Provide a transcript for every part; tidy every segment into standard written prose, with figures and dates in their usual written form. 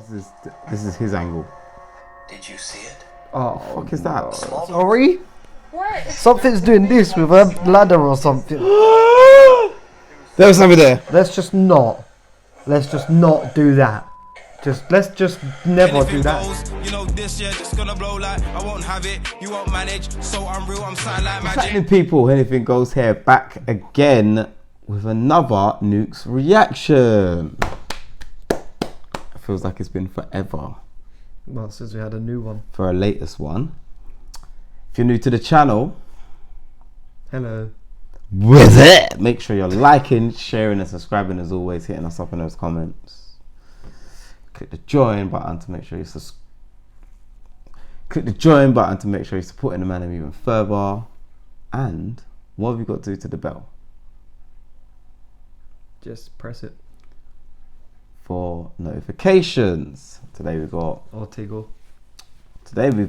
This is his angle. Did you see it? Oh, what the fuck is that? Sorry? What? Something's doing this with a ladder or something. There was something there. Let's just not do that. Let's just never do that. You know this year just gonna blow like I won't have it. You won't manage. So unreal. I'm sounding like What's magic. happening, people? Hennything Goes here, back again with another Nukes reaction. It feels like it's been forever Well, since we had a new one. for our latest one. If you're new to the channel, Hello. with it, make sure you're liking, sharing, and subscribing. As always, hitting us up in those comments. Click the join button to make sure you're supporting the man even further. And what have you got to do to the bell? Just press it. For notifications. Today we've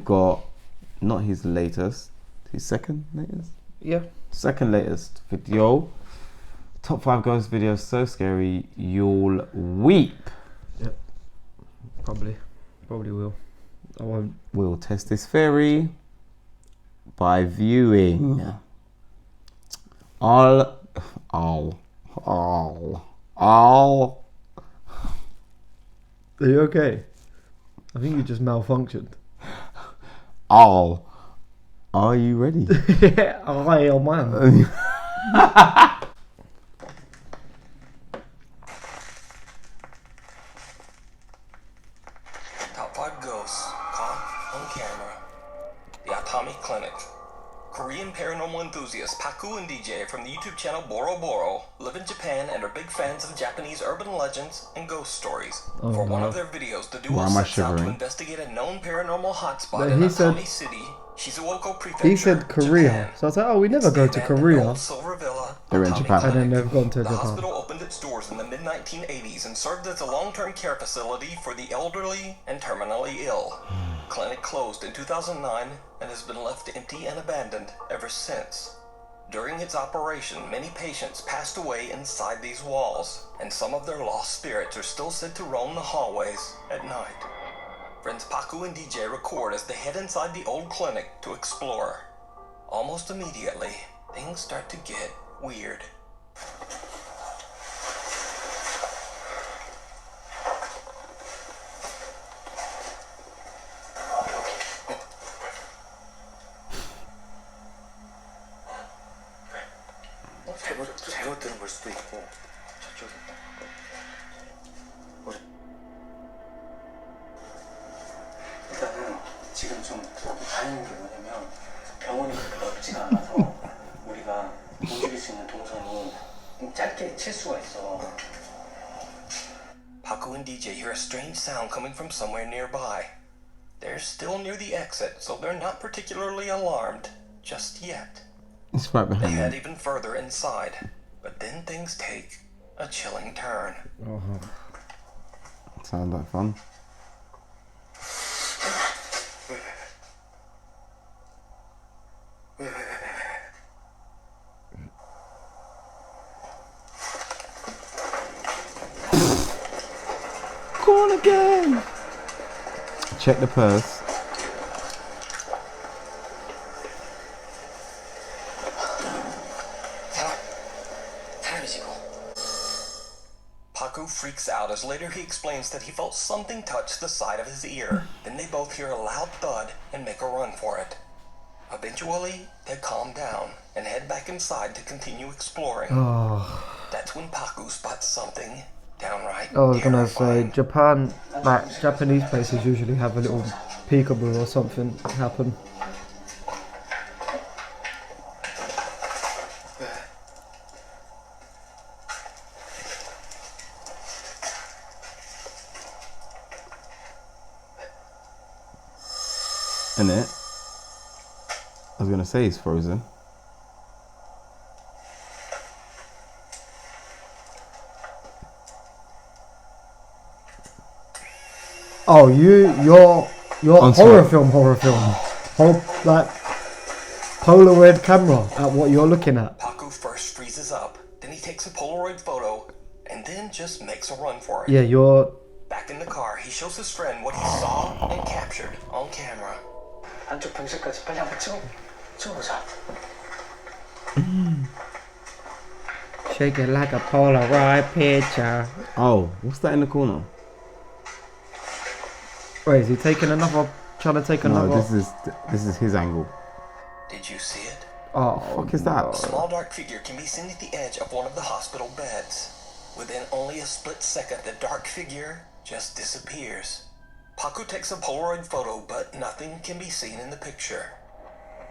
got not his latest, his second latest? Yeah. Second latest video. Top 5 ghost videos so scary you'll weep. Yep. Probably will. I won't. We'll test this theory by viewing all. Are you okay? I think you just malfunctioned. Are you ready? Oh man. Top 5 ghosts caught on camera. The Atomic Clinic. Korean paranormal enthusiasts Paku and DJ from the YouTube channel Boro Boro live in Japan and are big fans of Japanese urban legends and ghost stories. For one of their videos, the duo Why am I sets out to shivering? investigate a known paranormal hotspot But in he said- Atami City, Shizuoka Prefecture, He said Korea. Japan. So I was like, oh, we never go to Korea. Silver Villa, They're in Atami Japan. And then Clinic. they've gone to The Japan. hospital opened its doors in the mid-1980s and served as a long-term care facility for the elderly and terminally ill. Clinic closed in 2009 and has been left empty and abandoned ever since. During its operation, many patients passed away inside these walls, and some of their lost spirits are still said to roam the hallways at night. Friends Paku and DJ record as they head inside the old clinic to explore. Almost immediately, things start to get weird. 잘못 들은 걸 수도 있고 저쪽에 우리 일단은 지금 좀 다행인 게 뭐냐면 병원이 그렇게 넓지가 않아서 우리가 움직일 수 있는 동선이 짧게 칠 수가 있어. Paku and DJ hear a strange sound coming from somewhere nearby. They're still near the exit, so they're not particularly alarmed just yet. It's right They behind head me. even further inside, but then things take a chilling turn. Sound like fun. Gone again. Check the purse. 사람이지 이거. Paku freaks out as later he explains that he felt something touch the side of his ear. Then they both hear a loud thud and make a run for it. Eventually, they calm down and head back inside to continue exploring. That's when Paku spots something downright I was gonna terrifying. say Japan, like Japanese places usually have a little peekaboo or something happen. In it. I was gonna say he's frozen. Oh, you're On horror top. film. Like Polaroid camera at what you're looking at. Paku first freezes up, then he takes a Polaroid photo, and then just makes a run for it. Yeah, you're Back in the car, he shows his friend what he saw and captured on camera. 안쪽 병실까지 빨리 한번 찍어보자. Shake it like a Polaroid picture. Oh, what's that in the corner? Wait, is he taking another? Trying to take another? No, this is his angle. Did you see it? Oh, Fuck is that? A small dark figure can be seen at the edge of one of the hospital beds. Within only a split second, the dark figure just disappears. Paku takes a Polaroid photo, but nothing can be seen in the picture.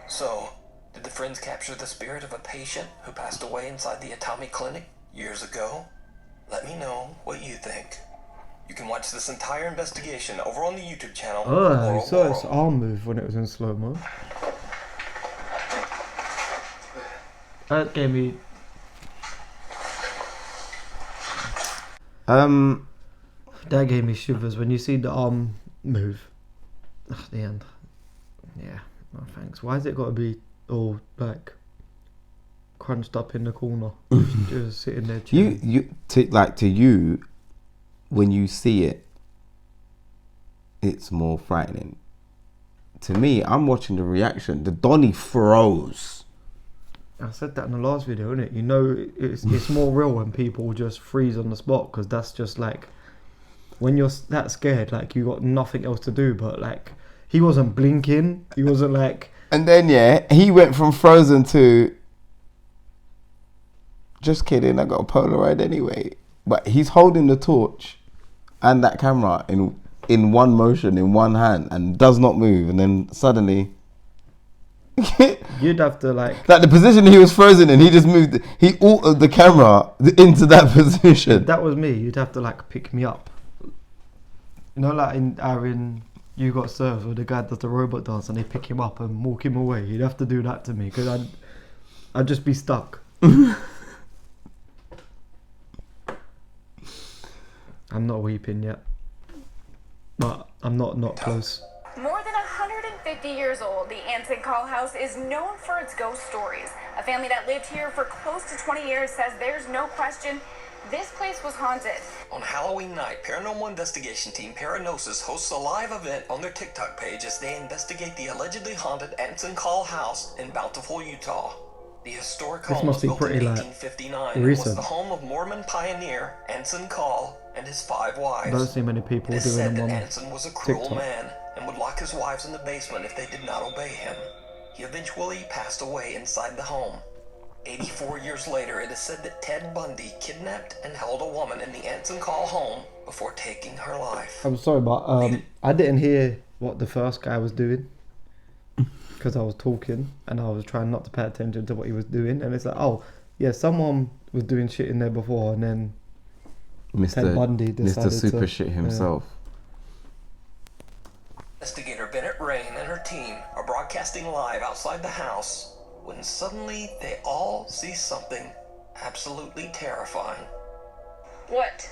So, did the friends capture the spirit of a patient who passed away inside the Atomic Clinic years ago? Let me know what you think. You can watch this entire investigation over on the YouTube channel. Oh, I Laurel saw its Laurel. arm move when it was in slow mo. That gave me. That gave me shivers when you see the arm move. At the end. Yeah, no thanks. Why has it got to be all like crunched up in the corner? Just sitting there chilling. To you, when you see it, it's more frightening. To me, I'm watching the reaction. The Donnie froze. I said that in the last video, innit? You know, it's more real when people just freeze on the spot, because that's just like when you're that scared, like you got nothing else to do. But like he wasn't blinking, he wasn't like. And then he went from frozen to just kidding. I got a Polaroid anyway. But he's holding the torch and that camera in one motion, in one hand, and does not move. And then suddenly. You'd have to like the position he was frozen in, he just moved. He altered the camera into that position. If that was me, you'd have to like pick me up. You know, like in You Got Served, where the guy does the robot dance and they pick him up and walk him away. You'd have to do that to me, because I'd just be stuck. I'm not weeping yet, but I'm not close. More than 150 years old, the Anson Call House is known for its ghost stories. A family that lived here for close to 20 years says there's no question this place was haunted. On Halloween night, paranormal investigation team Paranosis hosts a live event on their TikTok page as they investigate the allegedly haunted Anson Call House in Bountiful, Utah. The historic This home must was be built pretty, in like, 1859 and was recent. the home of Mormon pioneer Anson Call and his 5 wives. I don't see many people It is doing said them that on Anson was a cruel TikTok. man and would lock his wives in the basement if they did not obey him. He eventually passed away inside the home. 84 years later, it is said that Ted Bundy kidnapped and held a woman in the Anson Call home before taking her life. I'm sorry, but I didn't hear what the first guy was doing, because I was talking and I was trying not to pay attention to what he was doing. And it's like, oh yeah, someone was doing shit in there before, and then Ted Bundy decided Mr. Super to, Shit himself. Investigator Bennett Rain and her team are broadcasting live outside the house when suddenly they all see something absolutely terrifying. What?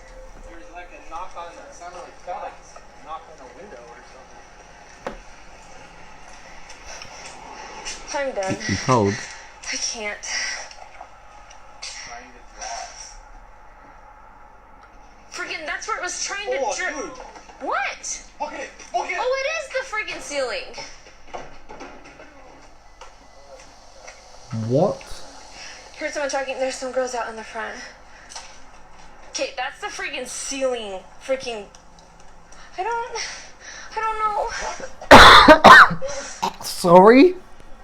There's like a knock on that sounded like fellas. Knock on a window or something. I'm done. You cold? I can't. Trying to glass. Freaking, that's where it was trying to Oh, drip. dude. What? Look at it. Look at it. Oh, it is the freaking ceiling. What? Here's someone talking. There's some girls out in the front. Okay, that's the freaking ceiling. Freaking. I don't know. Sorry?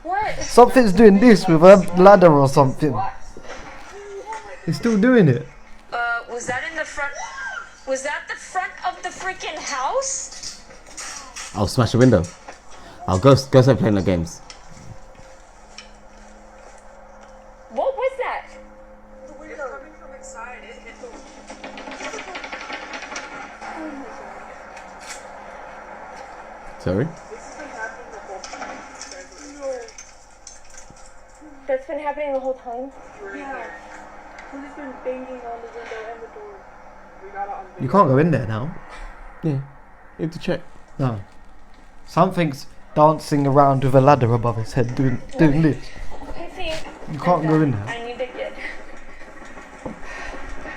What? Something's doing this with a ladder or something. He's still doing it. Was that in the front? Was that the front of the freaking house? I'll smash the window. I'll go start playing the games. What was that? The wind coming from inside. It hit the. Sorry? This has been happening the whole time. That's been happening the whole time? Yeah. We've just been banging on the window and the door. We got it on video. You can't go in there now. Yeah. You have to check. No. Something's dancing around with a ladder above his head doing this. I think. You can't go in there. I need to get.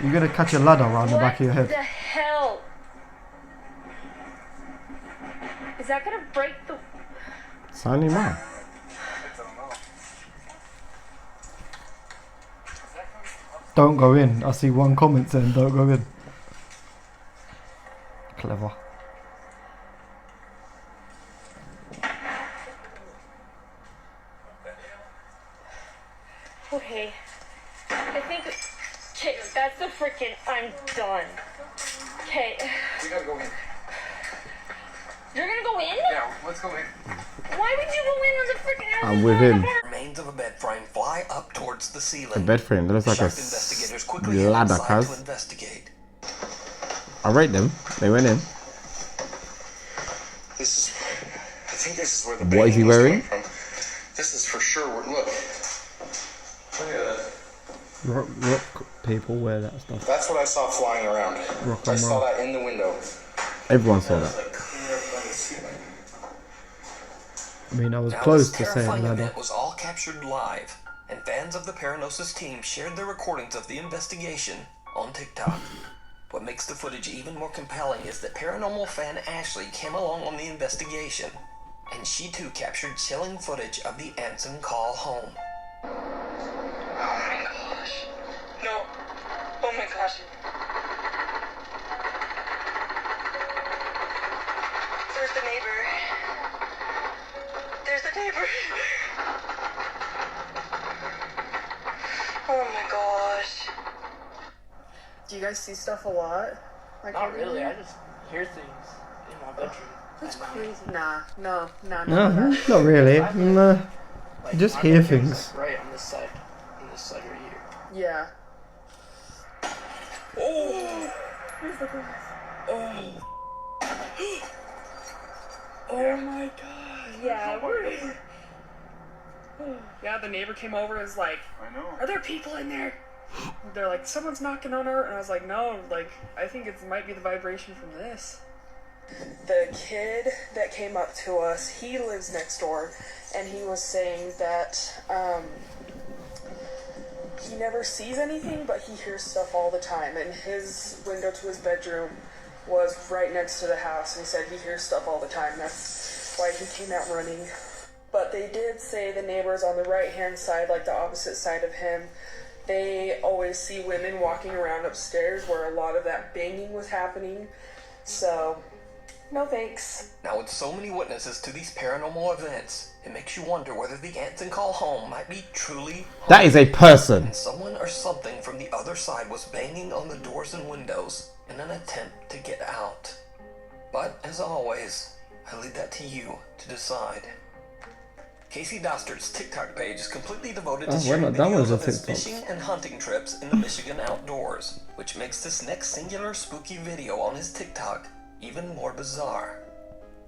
You're gonna catch a ladder around the back of your What head. the hell? Is that gonna break the... Sign him out. Don't go in. I see one comment saying don't go in. Clever. Okay. I think... Okay, that's the freaking... I'm done. Okay. We gotta go in. You're gonna go in? Yeah, let's go in. Why would you go in on the freaking house? I'm with him. Remains of a bed frame fly up towards the ceiling. A bed frame. That looks like a Shocked investigators quickly head ladder, inside to cuz. investigate. I rate them. They went in. This is. I think this is where the. What is he banging was wearing? coming from. This is for sure. Look. Look at that. Rock people wear that stuff. That's what I saw flying around. Rock I and saw roll. that in the window. Everyone saw that. Like clear up on the ceiling. I mean, I was Now, close this to saying terrifying ladder. event was all captured live, and fans of the Paranosis team shared their recordings of the investigation on TikTok. What makes the footage even more compelling is that paranormal fan Ashley came along on the investigation, and she too captured chilling footage of the Anson call home. Oh my gosh. No. Oh my gosh. There's the neighbor. There's the neighbor. Oh my gosh. Do you guys see stuff a lot? Like Not really, I just hear things in my bedroom. That's crazy. Nah, no. No, not really. No. Like, Just my hear bedroom's, things. like, right on this side right here. Yeah. Oh! Oh my god! Yeah, yeah, the neighbor came over and was like, I know. are there people in there? They're like, someone's knocking on her, and I was like, no, like, I think it might be the vibration from this. The kid that came up to us, he lives next door, and he was saying that he never sees anything, but he hears stuff all the time, and his window to his bedroom was right next to the house, and he said he hears stuff all the time. That's why he came out running. But they did say the neighbors on the right-hand side, like the opposite side of him, they always see women walking around upstairs where a lot of that banging was happening. So, no thanks. Now, with so many witnesses to these paranormal events, it makes you wonder whether the Anson call home might be truly That is a person. and someone or something from the other side was banging on the doors and windows in an attempt to get out. But, as always, I leave that to you to decide. Casey Daster's TikTok page is completely devoted to sharing that videos was a of his TikTok. fishing and hunting trips in the Michigan outdoors, which makes this next singular spooky video on his TikTok even more bizarre.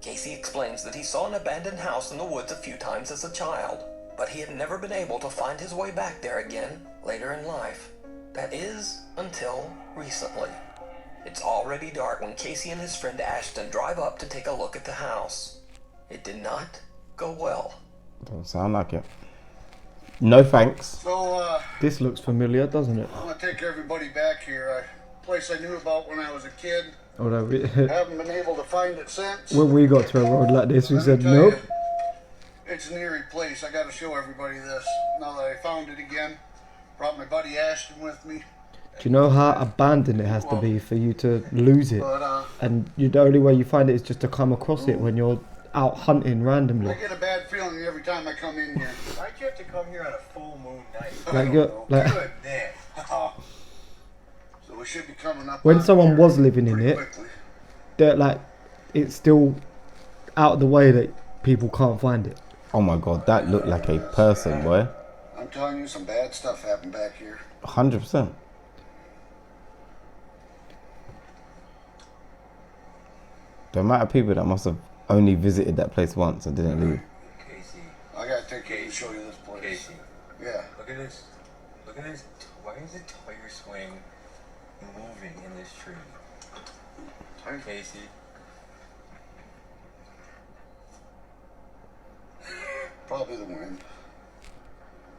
Casey explains that he saw an abandoned house in the woods a few times as a child, but he had never been able to find his way back there again later in life. That is, until recently. It's already dark when Casey and his friend Ashton drive up to take a look at the house. It did not go well. Don't sound like it. No thanks. So, This looks familiar, doesn't it? I want to take everybody back here. A place I knew about when I was a kid. Although we, Haven't been able to find it since. when we got to a road like this, we Let me said tell nope. you, it's an eerie place. I got to show everybody this. Now that I found it again, brought my buddy Ashton with me. Do you know how abandoned it has to be for you to lose it? But And the only way you find it is just to come across it when you're out hunting randomly. I get a bad feeling every time I come in here. Why'd you have to come here on a full moon night? Like you're, like Good damn. So we should be coming up. when on someone here was living in pretty it, quickly. they're like it's still out of the way that people can't find it. Oh my god, that looked like a person, boy. I'm telling you, some bad stuff happened back here. 100%. The amount of people that must have only visited that place once and didn't leave. Casey, I gotta take you and show you this place. Casey, Yeah. look at this. Look at this. Why is the tire swing moving in this tree? Casey. Probably the wind.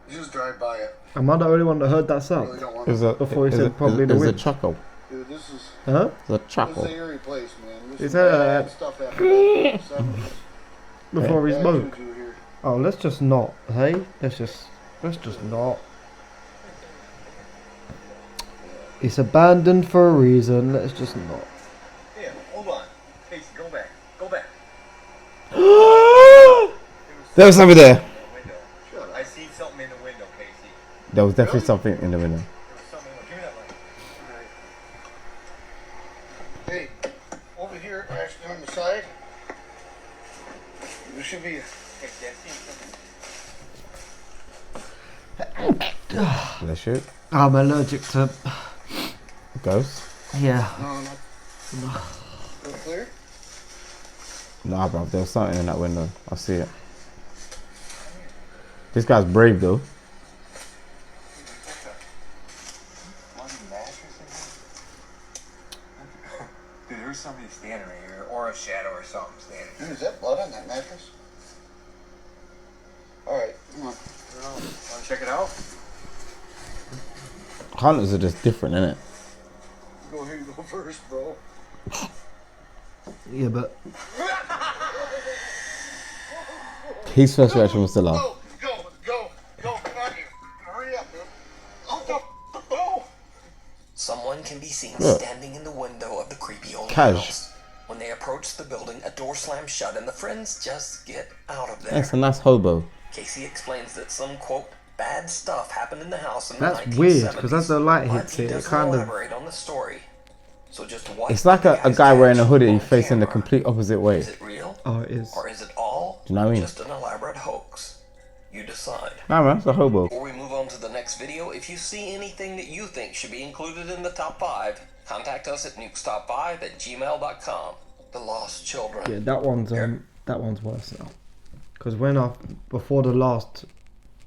You just drive by it. Am I the only one that heard that Really sound? don't want It was to. a, Before he it was said a, probably it the was a wind. chuckle. Dude, this is Huh? It was a this is chuckle. an eerie place, man. Is that stuff happened before he Bad spoke? juju here. Oh, let's just not. Hey, let's just not. It's abandoned for a reason. Let's just not. Yeah, hold on. Casey, go back. Go back. There was something there. Window. I see something in the window, Casey. There was definitely something in the window. There was something. Give me that light. Hey, over here, actually on the side, there should be a... Hey, I see something. Let's shoot. I'm allergic to. Ghosts. Yeah. No, not... clear? Nah, bro. There was something in that window. I see it. This guy's brave though. Dude, there's somebody standing right here, or a shadow or something standing. Dude, is that blood on that mattress? Alright, come on. Want to check it out? Hunters are just different, innit? Go ahead and go first, bro. Yeah, but His first reaction was to laugh. Go, get out here. Hurry up, dude. Oh, go. Someone can be seen Look. standing in the window of the creepy old Cash. house. When they approach the building, a door slams shut and the friends just get out of there. That's a nice hobo. Casey explains that some, quote, bad stuff happened in the house in that's the 1970s. weird because as the light but hits he it, it doesn't kind of. elaborate on the story. So just what It's like a guy wearing a hoodie facing the complete opposite way. Is it real? Oh, it is. Or is it all Do you know what I mean? just an elaborate hoax? You decide. Nah, man, it's a hobo. Before we move on to the next video, if you see anything that you think should be included in the top 5, contact us at nukestop5@gmail.com. The Lost Children. Yeah, that one's worse now. Because before the last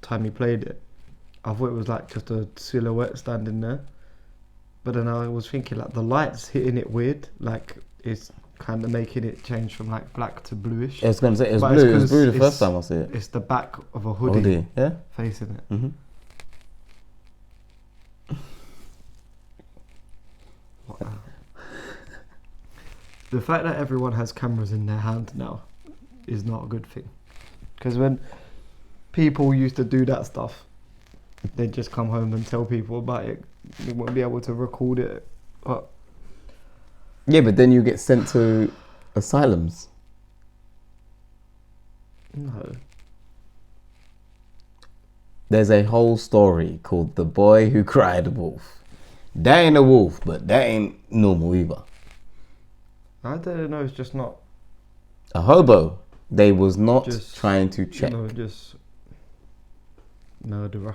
time he played it, I thought it was like just a silhouette standing there. But then I was thinking like the light's hitting it weird, like it's kind of making it change from like black to bluish. I was gonna say it was But blue. it's It was 'cause blue the first time I see it. It's the back of a hoodie, Yeah. facing it. Mhm. The fact that everyone has cameras in their hand now is not a good thing. Because when people used to do that stuff, they'd just come home and tell people about it. They wouldn't be able to record it. But Yeah, but then you get sent to asylums. no. There's a whole story called The Boy Who Cried Wolf. That ain't a wolf, but that ain't normal either. I don't know, it's just not, A hobo. They was not Just, trying to check. just murderer.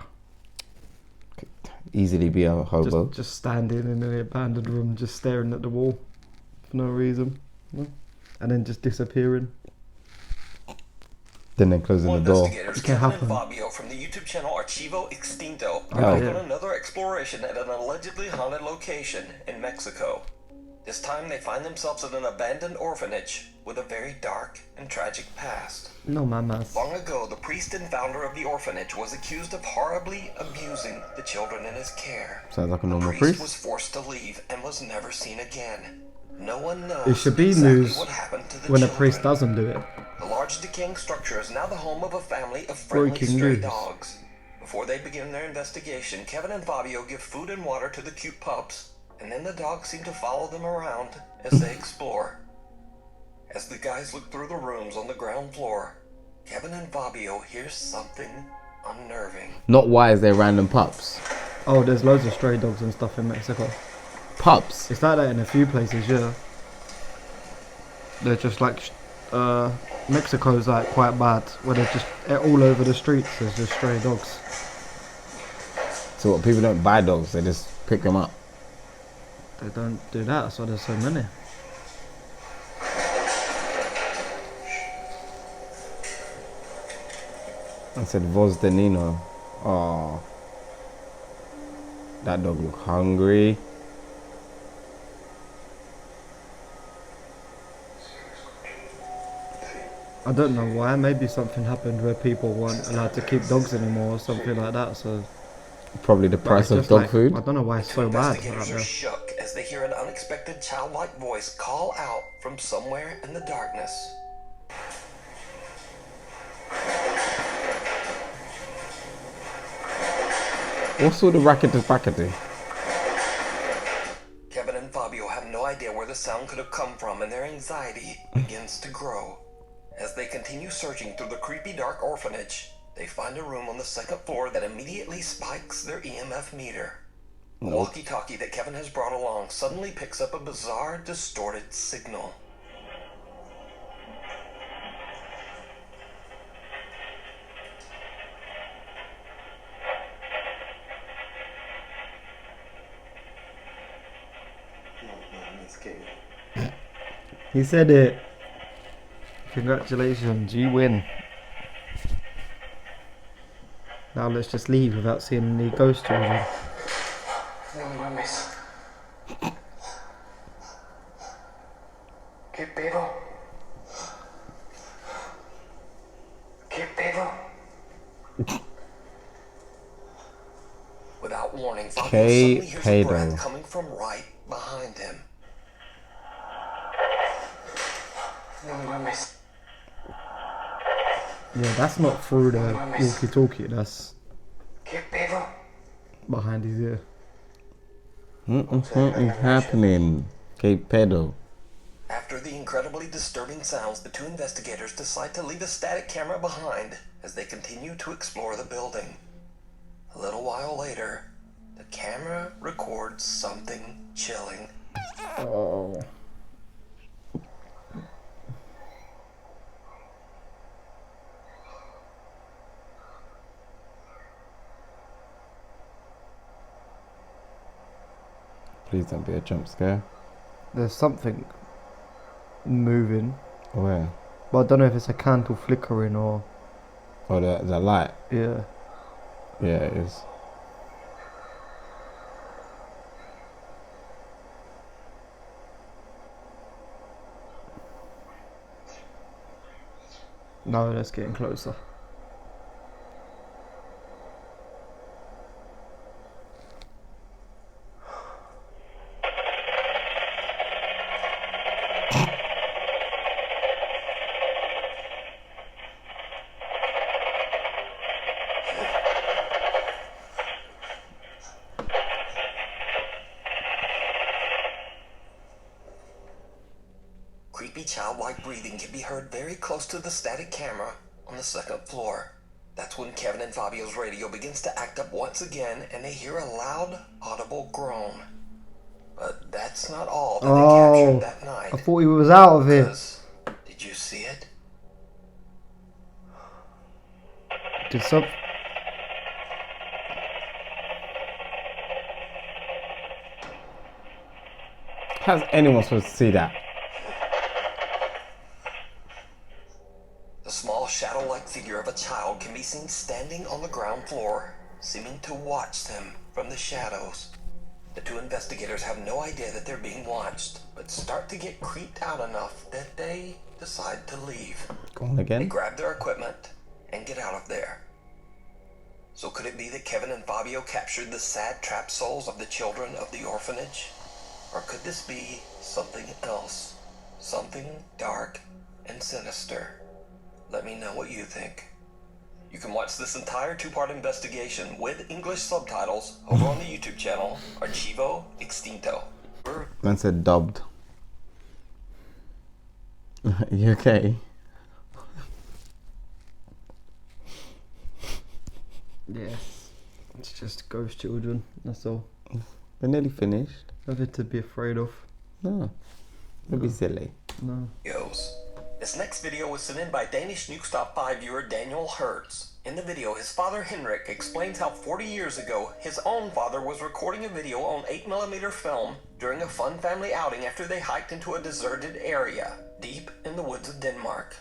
Easily be a hobo. Just standing in an abandoned room, just staring at the wall for no reason. No. And then just disappearing. Then they're closing the door. Investigators It can Kevin happen. and Fabio from the YouTube channel Archivo Extinto Oh, are yeah. on another exploration at an allegedly haunted location in Mexico. This time they find themselves at an abandoned orphanage with a very dark and tragic past. No mamas. Long ago, the priest and founder of the orphanage was accused of horribly abusing the children in his care. Sounds like a The normal priest priest. was forced to leave and was never seen again. No one knows It should be exactly news what happened to the when a children. priest doesn't do it. The large decaying structure is now the home of a family of friendly Breaking stray news. dogs. Before they begin their investigation, Kevin and Fabio give food and water to the cute pups, and then the dogs seem to follow them around as they explore. As the guys look through the rooms on the ground floor, Kevin and Fabio hear something unnerving. Not why is there random pups? Oh, there's loads of stray dogs and stuff in Mexico. Pups. It's like that in a few places, yeah. They're just like, Mexico's like quite bad, where they're just all over the streets. There's just stray dogs. So what, people don't buy dogs, they just pick them up. They don't do that, so there's so many. I said Voz de Nino. Oh, that dog look hungry. I don't know why. Maybe something happened where people weren't allowed to keep dogs anymore or something like that. So Probably the but price it's of just dog like, food. I don't know why it's so bad out Investigators are there. shook as they hear an unexpected childlike voice call out from somewhere in the darkness. What's all the rackety? Kevin and Fabio have no idea where the sound could have come from, and their anxiety begins to grow. As they continue searching through the creepy dark orphanage, they find a room on the second floor that immediately spikes their EMF meter. The walkie-talkie that Kevin has brought along suddenly picks up a bizarre, distorted signal. He said it. Congratulations, you win. Now let's just leave without seeing any ghost children. No mames. ¿Qué pedo? ¿Qué pedo? Without warning, Fabio suddenly hears a breath coming from right behind him. No mames. Yeah, that's not through the walkie-talkie, that's ¿Qué pedo? behind his ear. Something happening. Que pedo. After the incredibly disturbing sounds, the two investigators decide to leave a static camera behind as they continue to explore the building. A little while later, the camera records something chilling. Oh. Please don't be a jump scare. There's something moving. Where? But I don't know if it's a candle flickering or... Oh, the light? Yeah. Yeah, it is. No, that's getting closer. Creepy childlike breathing can be heard very close to the static camera on the second floor. That's when Kevin and Fabio's radio begins to act up once again, and they hear a loud, audible groan. But that's not all that they captured that night. I thought he was out of it. Did you see it? Did some... How's anyone supposed to see that? The small shadow-like figure of a child can be seen standing on the ground floor, seeming to watch them from the shadows. The two investigators have no idea that they're being watched, but start to get creeped out enough that they decide to leave. Go on again. They grab their equipment and get out of there. So could it be that Kevin and Fabio captured the sad trapped souls of the children of the orphanage? Or could this be something else? Something dark and sinister? Let me know what you think. You can watch this entire two-part investigation with English subtitles over on the YouTube channel, Archivo Extinto. Man said dubbed. You okay? Yeah. It's just ghost children, that's all. We're nearly finished. Nothing to be afraid of. No. Don't be silly. No. This next video was sent in by Danish Nukes Top 5 viewer Daniel Hertz. In the video, his father Henrik explains how 40 years ago, his own father was recording a video on 8mm film during a fun family outing after they hiked into a deserted area, deep in the woods of Denmark.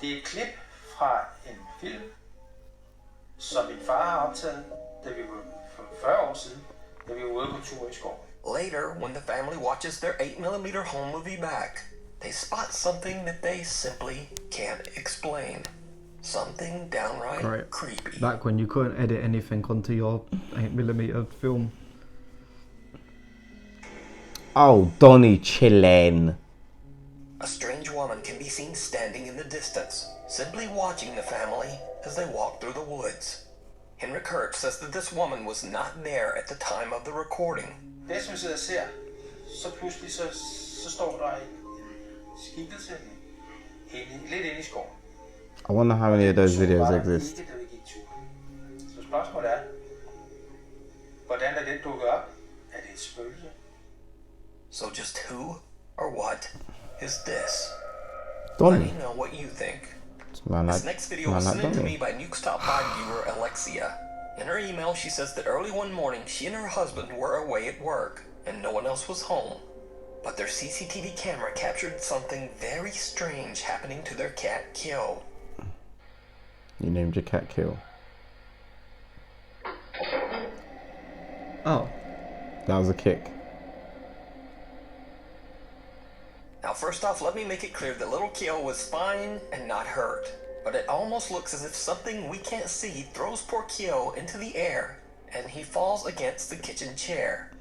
Det er et klip fra en film, som min far har optaget, da vi var for 40 år siden, da vi var ude på tur i skoven. Later, when the family watches their 8mm home movie back, they spot something that they simply can't explain. Something downright creepy. Back when you couldn't edit anything onto your 8mm film. Oh, Donnie chillin'. A strange woman can be seen standing in the distance, simply watching the family as they walk through the woods. Henrik Hertz says that this woman was not there at the time of the recording. Det som sidder og ser, så pludselig så står der en skikkelse lidt inde i skoven. I wonder how many of those videos exist. Så spørgsmålet er, hvordan er den dukket op? Er det et spøgelse? So just who or what is this? Donnie. Let me know what you think. Man like, This next video was sent in to me by Nukes Top 5 viewer Alexia. In her email, she says that early one morning, she and her husband were away at work, and no one else was home. But their CCTV camera captured something very strange happening to their cat, Kill. You named your cat Kill. Oh. That was a kick. Now, first off, let me make it clear that little Kill was fine and not hurt. But it almost looks as if something we can't see throws poor Kill into the air, and he falls against the kitchen chair.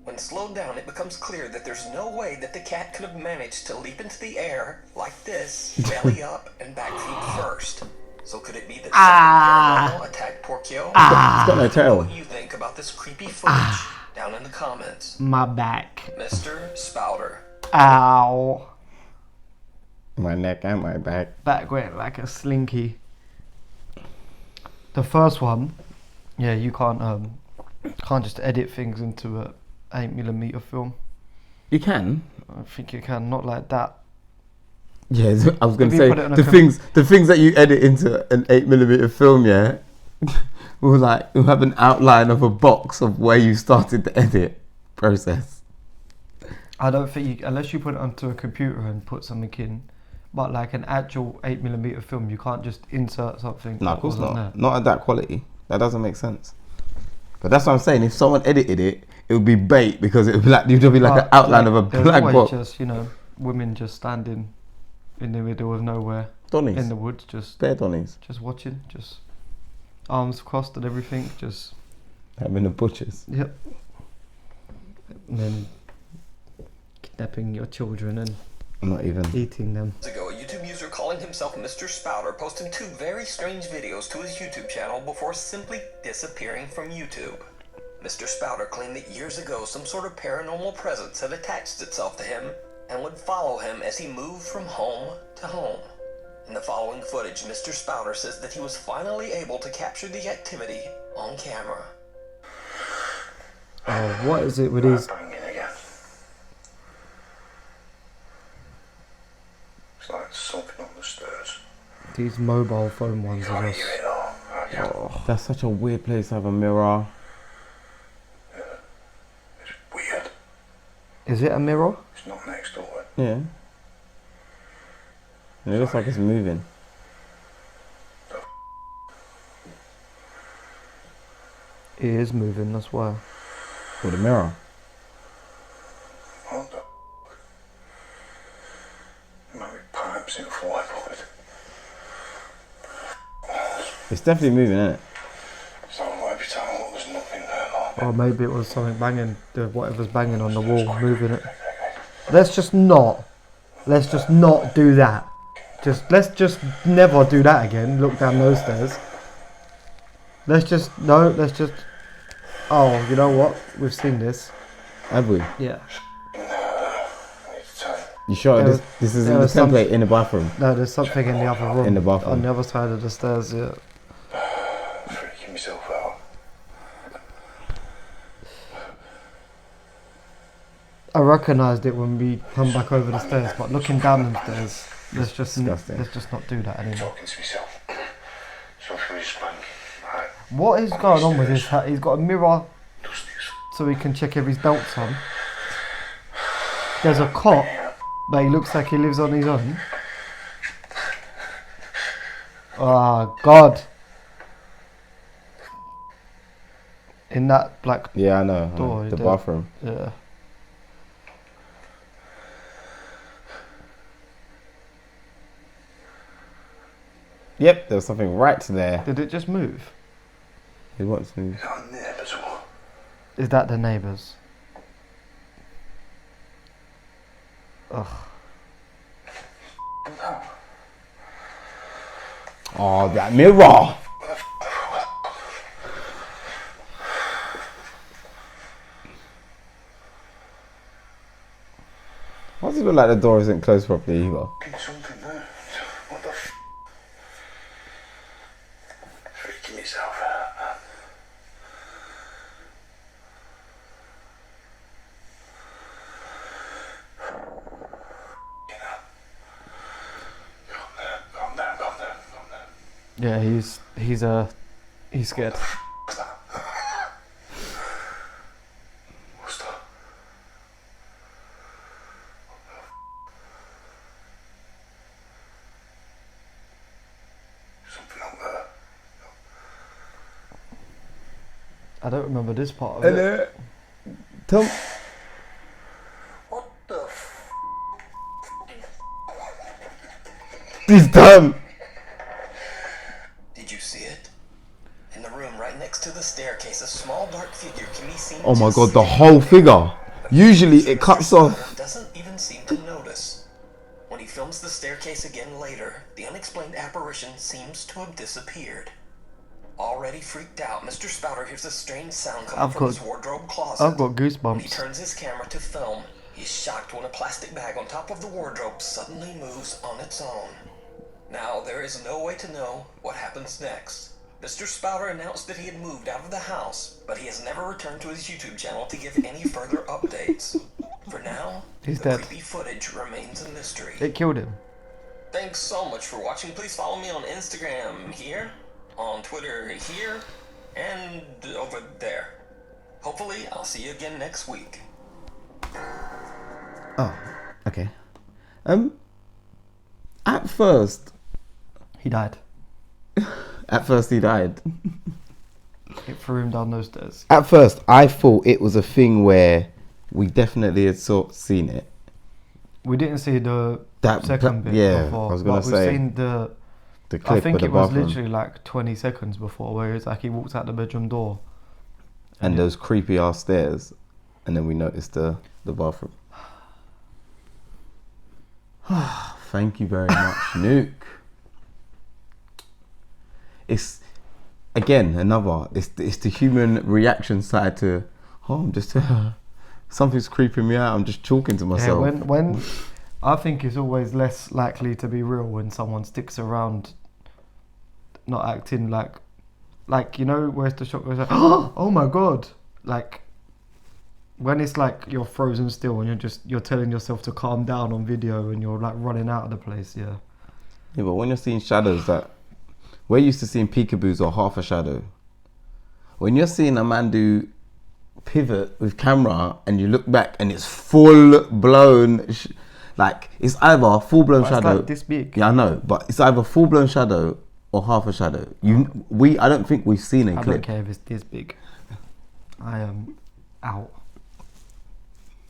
When slowed down, it becomes clear that there's no way that the cat could have managed to leap into the air like this, belly up, and backflip first. So could it be that something paranormal attacked poor Kill? It's got no tail. What do you think about this creepy footage? Down in the comments. My back. Mr. Spouter. Ow. My neck and my back. Back went like a slinky. The first one, yeah, you can't just edit things into a 8mm film. You can. I think you can, not like that. Yeah, I was going to If you say put it on a the things that you edit into an 8mm film, yeah, will have an outline of a box of where you started the edit process. I don't think unless you put it onto a computer and put something in, but like an actual 8mm film, you can't just insert something. No, of course not. There. Not at that quality. That doesn't make sense. But that's what I'm saying. If someone edited it, it would be bait because it would be like an outline of a black box. Just women just standing in the middle of nowhere, Donnies. in the woods, just bare Donnies, just watching, just arms crossed and everything, just having the butchers. Yep. And then kidnapping your children and not even eating them. Ago, a YouTube user calling himself Mr. Spouter posted 2 very strange videos to his YouTube channel before simply disappearing from YouTube. Mr. Spouter claimed that years ago some sort of paranormal presence had attached itself to him and would follow him as he moved from home to home. In the following footage, Mr. Spouter says that he was finally able to capture the activity on camera. Oh, what is it with these? It's like something on the stairs. These mobile phone ones are just. Oh, that's such a weird place to have a mirror. It's weird. Is it a mirror? It's not next door. Yeah. And it looks like it's moving. It is moving, that's why. With a mirror. What the? There might be pipes in floorboard. It's definitely moving, isn't it? So every time I look, there's nothing there. Like. Or maybe it was something banging, whatever's banging on the wall, moving it. Let's just not do that. Let's just never do that again. Look down those stairs. Oh, you know what? We've seen this. Have we? Yeah. You sure this is in the template in the bathroom? No, there's something in the other room. In the bathroom. On the other side of the stairs, yeah. Freaking myself out. I recognised it when we come back over the stairs, but looking down the stairs, let's just not do that anymore. Talking to myself. Something is spanking. Right. What is going on with this hat? He's got a mirror so he can check if his belt's on. There's a cot, but he looks like he lives on his own. Oh God. In that black Yeah, I know. door. The bathroom. Yeah. Yep, there was something right there. Did it just move? It wants to move. Is that the neighbours? Oh, that mirror. Why does it look like the door isn't closed properly either? Something there. What the f? Freaking myself out, man. Calm down. Yeah, he's scared. What's that? Something up there. I don't remember this part of it. Tom. What the f? He's done. Did you see it? In the room right next to the staircase, a small dark figure can be seen. Oh my god, the whole figure. Usually it cuts off. Doesn't even seem to notice. When he films the staircase again later, the unexplained apparition seems to have disappeared. Already freaked out, Mr. Spouter hears a strange sound coming from his wardrobe closet. I've got When he goosebumps. turns his camera to film, he's shocked when a plastic bag on top of the wardrobe suddenly moves on its own. Now, there is no way to know what happens next. Mr. Spouter announced that he had moved out of the house, but he has never returned to his YouTube channel to give any further updates. For now, He's the dead. creepy footage remains a mystery. It killed him. Thanks so much for watching. Please follow me on Instagram here, on Twitter here, and over there. Hopefully, I'll see you again next week. Oh, okay. At first he died. He died. It threw him down those stairs. At first, I thought it was a thing where we definitely had seen it. We didn't see the second bit yeah, before. I was gonna but say we've seen the clip I think of the it was bathroom. literally like 20 seconds before, where it's like he walks out the bedroom door. And those creepy ass stairs, and then we noticed the bathroom. Thank you very much, Nuke. It's again it's the human reaction side to I'm just something's creeping me out. I'm just talking to myself. Yeah, when I think it's always less likely to be real when someone sticks around, not acting like you know, where's the shock goes like, oh my god, like when it's like you're frozen still and you're telling yourself to calm down on video and you're like running out of the place. Yeah, but when you're seeing shadows, that we're used to seeing peekaboos or half a shadow. When you're seeing a man do pivot with camera and you look back and it's full blown, like it's either full blown shadow. It's like this big. Yeah, I know, but it's either full blown shadow or half a shadow. I don't think we've seen a I clip. don't care if it's this big. I am out.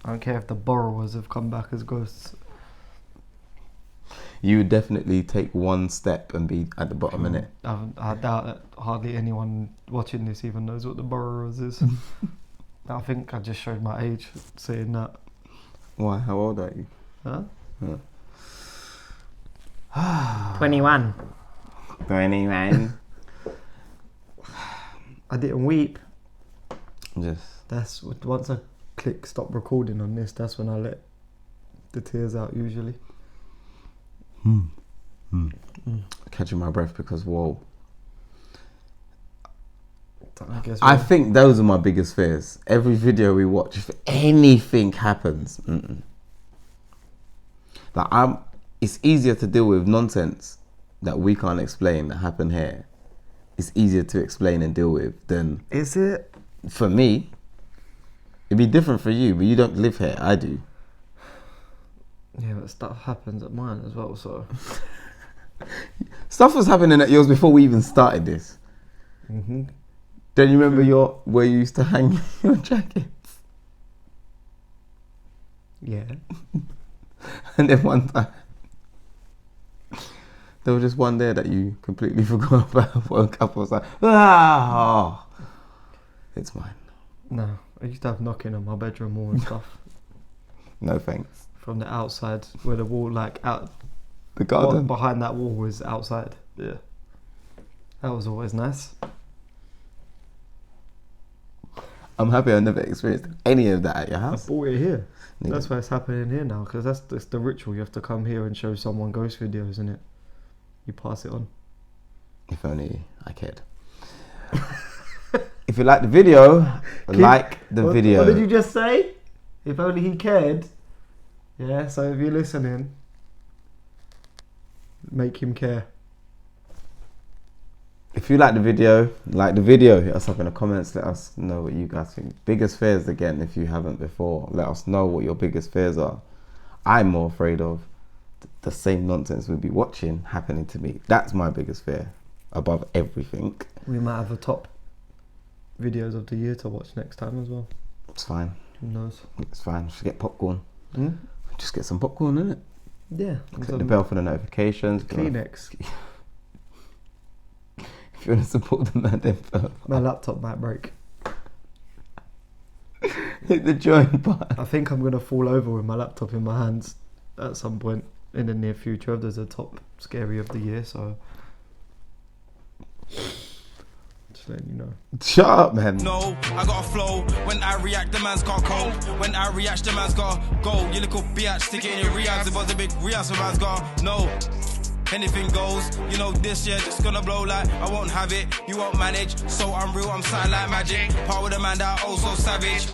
I don't care if the borrowers have come back as ghosts. You would definitely take one step and be at the bottom, innit? I doubt that hardly anyone watching this even knows what the borrowers is. I think I just showed my age saying that. Why? How old are you? Huh? Yeah. 21. 21. I didn't weep. Just. That's once I click stop recording on this, that's when I let the tears out usually. Catching my breath because whoa. I think those are my biggest fears. Every video we watch, if anything happens, it's easier to deal with nonsense that we can't explain that happened here. It's easier to explain and deal with than. Is it? For me, it'd be different for you, but you don't live here. I do. Yeah, but stuff happens at mine as well, so. Stuff was happening at yours before we even started this. Mm-hmm. Don't you remember where you used to hang your jackets? Yeah. And then one time, there was just one day that you completely forgot about. Woke up, I was like, it's mine. No, I used to have knocking on my bedroom wall and stuff. No thanks. from the outside, where the wall, like out The garden. behind that wall was outside. Yeah, that was always nice. I'm happy I never experienced any of that at your I house. bought it here. Nigga. That's why it's happening here now, because that's the ritual. You have to come here and show someone ghost videos, isn't it? You pass it on. If only I cared. If you like the video, like the video. What did you just say? If only he cared. Yeah, so if you're listening, make him care. If you like the video, hit us up in the comments. Let us know what you guys think. Biggest fears again, if you haven't before. Let us know what your biggest fears are. I'm more afraid of the same nonsense we'll be watching happening to me. That's my biggest fear above everything. We might have a top videos of the year to watch next time as well. It's fine. Who knows? It's fine. Just get popcorn. Hmm? Just get some popcorn, innit? Yeah. Click the bell for the notifications. Kleenex. If you want to support the man, then My laptop might break. hit the join button. I think I'm going to fall over with my laptop in my hands at some point in the near future. There's a top scary of the year, so just letting you know. Shut up, man. No, I got a flow. When I react, the man's got cold. When I react, the man's got go. You little bitch, stick it in your reacts. It was a big react, the man's got no. Anything goes, you know this year just gonna blow like I won't have it, you won't manage, so I'm real, I'm silent like magic, part with a man that oh so savage.